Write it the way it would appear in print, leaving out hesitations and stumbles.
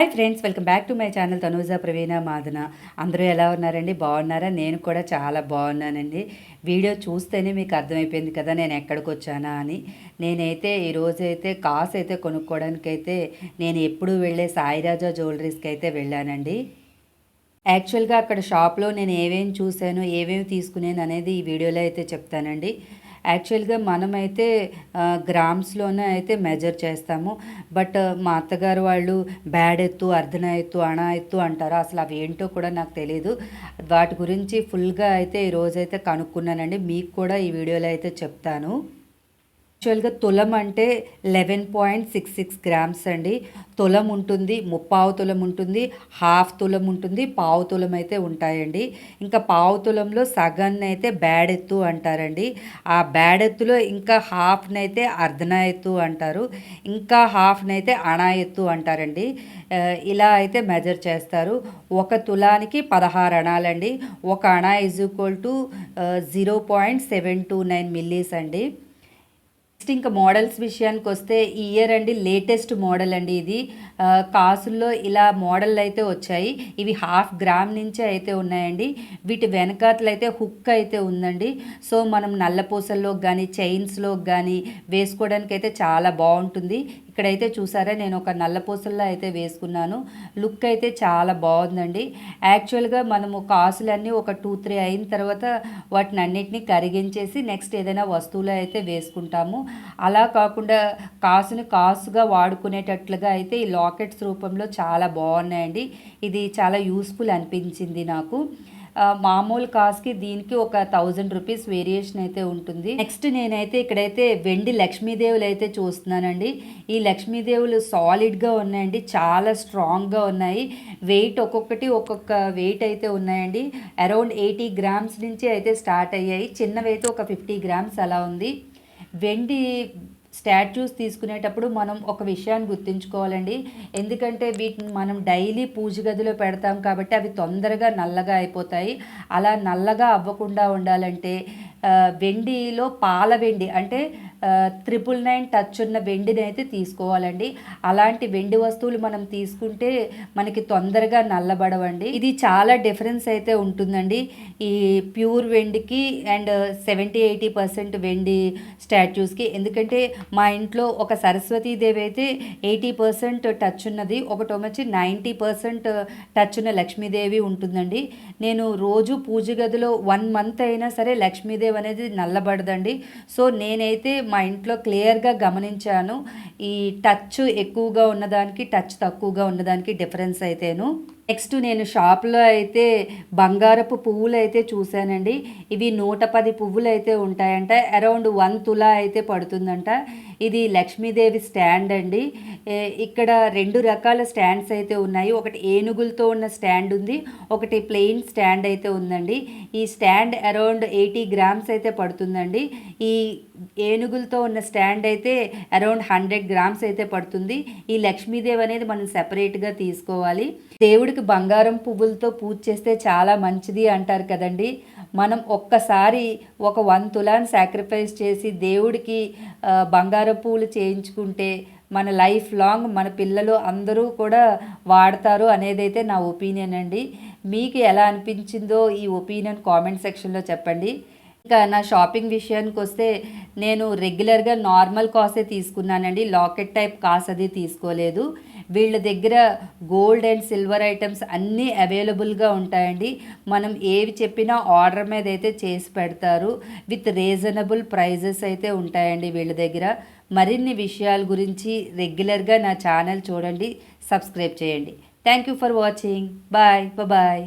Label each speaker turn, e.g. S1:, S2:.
S1: Hi friends, welcome back to my channel Tanuja Praveena Madana. అందరూ ఎలా ఉన్నారండి? బాగున్నారా? నేను కూడా చాలా బాగున్నానండి. వీడియో చూస్తేనే మీకు అర్థమైపోయింది కదా నేను ఎక్కడికి వచ్చానా అని. నేనైతే ఈరోజైతే కాసు అయితే కొనుక్కోవడానికైతే నేను ఎప్పుడు వెళ్ళే సాయిరాజా జ్యువెలరీస్కి అయితే వెళ్ళానండి. యాక్చువల్గా అక్కడ షాప్లో నేను ఏమేమి చూశాను, ఏమేమి తీసుకున్నాను అనేది ఈ వీడియోలో అయితే చెప్తానండి. యాక్చువల్గా మనమైతే గ్రామ్స్లోనే అయితే మెజర్ చేస్తాము. బట్ మా అత్తగారు వాళ్ళు బ్యాడ్ ఎత్తు, అర్ధన ఎత్తు, అణ ఎత్తు అంటారు. అసలు అవి ఏంటో కూడా నాకు తెలియదు. వాటి గురించి ఫుల్గా అయితే ఈరోజైతే కనుక్కున్నానండి. మీకు కూడా ఈ వీడియోలో అయితే చెప్తాను. యాక్చువల్గా తులం అంటే 11.66 గ్రామ్స్ అండి. తులం ఉంటుంది, ముప్పావు తులం ఉంటుంది, హాఫ్ తులం ఉంటుంది, పావు తులం అయితే ఉంటాయండి. ఇంకా పావు తులంలో సగాన్ని అయితే బ్యాడ్ ఎత్తు అంటారండి. ఆ బ్యాడ్ ఎత్తులో ఇంకా హాఫ్ని అయితే అర్ధన ఎత్తు అంటారు, ఇంకా హాఫ్ని అయితే అణా ఎత్తు అంటారండి. ఇలా అయితే మెజర్ చేస్తారు. ఒక తులానికి 16 అణాలండి. ఒక అణా ఈజ్ ఈక్వల్ టు 0.729 మిల్లీస్ అండి. నెక్స్ట్ ఇంకా మోడల్స్ విషయానికి వస్తే ఈ ఇయర్ అండి లేటెస్ట్ మోడల్ అండి ఇది. కాసుల్లో ఇలా మోడల్ అయితే వచ్చాయి. ఇవి 1/2 గ్రామ్ నుంచే అయితే ఉన్నాయండి. వీటి వెనకాతలు అయితే హుక్ అయితే ఉందండి. సో మనం నల్లపూసల్లో కానీ చైన్స్లో కానీ వేసుకోవడానికి అయితే చాలా బాగుంటుంది. ఇక్కడైతే చూసారా, నేను ఒక నల్లపూసల్లో అయితే వేసుకున్నాను. లుక్ అయితే చాలా బాగుందండి. యాక్చువల్గా మనము కాసులన్నీ ఒక 2-3 అయిన తర్వాత వాటిని అన్నిటినీ కరిగించేసి నెక్స్ట్ ఏదైనా వస్తువులు అయితే వేసుకుంటాము. అలా కాకుండా కాసుగా వాడుకునేటట్లుగా అయితే ఈ లాకెట్స్ రూపంలో చాలా బాగున్నాయండి. ఇది చాలా యూస్ఫుల్ అనిపించింది నాకు. మామూలు కాస్ట్కి దీనికి ఒక 1000 రూపీస్ వేరియేషన్ అయితే ఉంటుంది. నెక్స్ట్ నేనైతే ఇక్కడైతే వెండి లక్ష్మీదేవులు అయితే చూస్తున్నానండి. ఈ లక్ష్మీదేవులు సాలిడ్గా ఉన్నాయండి, చాలా స్ట్రాంగ్గా ఉన్నాయి. వెయిట్ ఒక్కొక్కటి ఒక్కొక్క వెయిట్ అయితే ఉన్నాయండి. అరౌండ్ 80 గ్రామ్స్ నుంచి అయితే స్టార్ట్ అయ్యాయి. చిన్నవైతే ఒక 50 గ్రామ్స్ అలా ఉంది. వెండి స్టాచ్యూస్ తీసుకునేటప్పుడు మనం ఒక విషయాన్ని గుర్తుంచుకోవాలండి. ఎందుకంటే వీటిని మనం డైలీ పూజ గదిలో పెడతాం కాబట్టి అవి తొందరగా నల్లగా అయిపోతాయి. అలా నల్లగా అవ్వకుండా ఉండాలంటే వెండిలో పాల వెండి అంటే 999 టచ్ ఉన్న వెండిని అయితే తీసుకోవాలండి. అలాంటి వెండి వస్తువులు మనం తీసుకుంటే మనకి తొందరగా నల్లబడవండి. ఇది చాలా డిఫరెన్స్ అయితే ఉంటుందండి ఈ ప్యూర్ వెండికి అండ్ 70-80% వెండి స్టాచ్యూస్కి. ఎందుకంటే మా ఇంట్లో ఒక సరస్వతీదేవి అయితే 80% టచ్ ఉన్నది, ఒకటి వచ్చి 90% టచ్ ఉన్న లక్ష్మీదేవి ఉంటుందండి. నేను రోజు పూజ గదిలో 1 మంత్ అయినా సరే లక్ష్మీదేవి అనేది నల్లబడదండి. సో నేనైతే మా ఇంట్లో క్లియర్గా గమనించాను ఈ టచ్ ఎక్కువగా ఉన్నదానికి టచ్ తక్కువగా ఉన్నదానికి డిఫరెన్స్ అయితేను. నెక్స్ట్ నేను షాప్లో అయితే బంగారపు పువ్వులు అయితే చూశానండి. ఇవి 110 పువ్వులు అయితే ఉంటాయంట. అరౌండ్ 1 తులా అయితే పడుతుందంట. ఇది లక్ష్మీదేవి స్టాండ్ అండి. ఇక్కడ 2 రకాల స్టాండ్స్ అయితే ఉన్నాయి. ఒకటి ఏనుగులతో ఉన్న స్టాండ్ ఉంది, ఒకటి ప్లెయిన్ స్టాండ్ అయితే ఉందండి. ఈ స్టాండ్ అరౌండ్ 80 గ్రామ్స్ అయితే పడుతుందండి. ఈ ఏనుగులతో ఉన్న స్టాండ్ అయితే అరౌండ్ 100 గ్రామ్స్ అయితే పడుతుంది. ఈ లక్ష్మీదేవి అనేది మనం సెపరేట్గా తీసుకోవాలి. దేవుడికి బంగారం పువ్వులతో పూజ చేస్తే చాలా మంచిది అంటారు కదండి. మనం ఒక్కసారి ఒక 1 తులాన్ని సాక్రిఫైస్ చేసి దేవుడికి బంగారం పువ్వులు చేయించుకుంటే మన లైఫ్ లాంగ్ మన పిల్లలు అందరూ కూడా వాడతారు అనేది అయితే నా ఒపీనియన్ అండి. మీకు ఎలా అనిపించిందో ఈ ఒపీనియన్ కామెంట్ సెక్షన్లో చెప్పండి. ఇంకా నా షాపింగ్ విషయానికి వస్తే నేను రెగ్యులర్గా నార్మల్ కాసే తీసుకున్నానండి. లాకెట్ టైప్ కాస్ అది తీసుకోలేదు. వీళ్ళ దగ్గర గోల్డ్ అండ్ సిల్వర్ ఐటమ్స్ అన్నీ అవైలబుల్గా ఉంటాయండి. మనం ఏవి చెప్పినా ఆర్డర్ మీద అయితే చేసి పెడతారు. విత్ రీజనబుల్ ప్రైజెస్ అయితే ఉంటాయండి వీళ్ళ దగ్గర. మరిన్ని విషయాల గురించి రెగ్యులర్గా నా ఛానల్ చూడండి, సబ్స్క్రైబ్ చేయండి. Thank you for watching. Bye bye.